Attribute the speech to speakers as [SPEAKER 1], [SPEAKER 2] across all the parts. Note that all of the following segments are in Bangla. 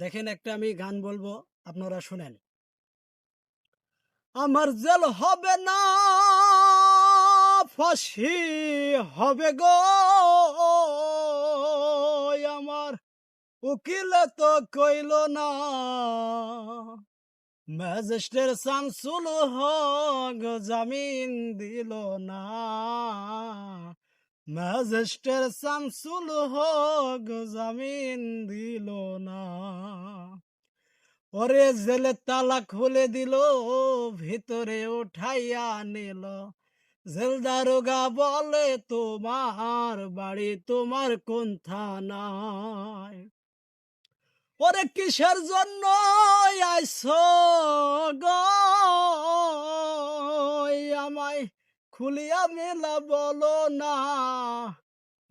[SPEAKER 1] দেখেন একটা আমি গান বলবো, আপনারা শুনেন। আমার জেল হবে না, ফাঁসি হবে গো, আমার উকিলে তো কইল না, ম্যাজিস্ট্রেট শামসুল হক জামিন দিল না, ম্যাজিস্ট্রেট শামসুল হক জামিন দিল না। ওরে জেলে তালা খুলে দিল, ভিতরে উঠাইয়া নিল। জেল দারোগা বলে তোমার বাড়ি তোমার কোন থানায়? ওরে কিসের জন্য আইছো গো, আমায় খুলিয়া মেলা বলো না।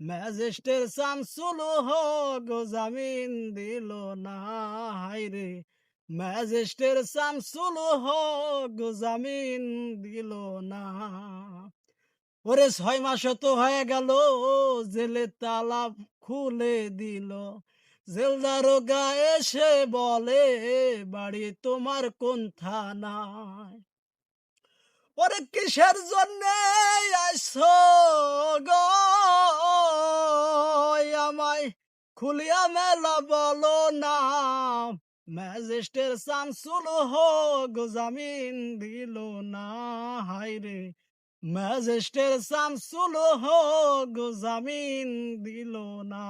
[SPEAKER 1] ম্যাজিস্ট্রেট শামসুল হক জামিন দিল না, হায়রে ম্যাজিস্ট্রেট শামসুল হক জামিন দিল না। ওরে ৬ মাস তো হয়ে গেল, জেলে তালা খুলে দিল। জেল দারোগা এসে বলে বাড়ি তোমার কোন থানায়? ওরে কিসের জন্যে আইছো গো, আমায় খুলিয়া মেলা বলো না। ম্যাজিস্ট্রেট শামসুল হক জামিন দিল না, হায়রে ম্যাজিস্ট্রেট শামসুল হক জামিন দিল না।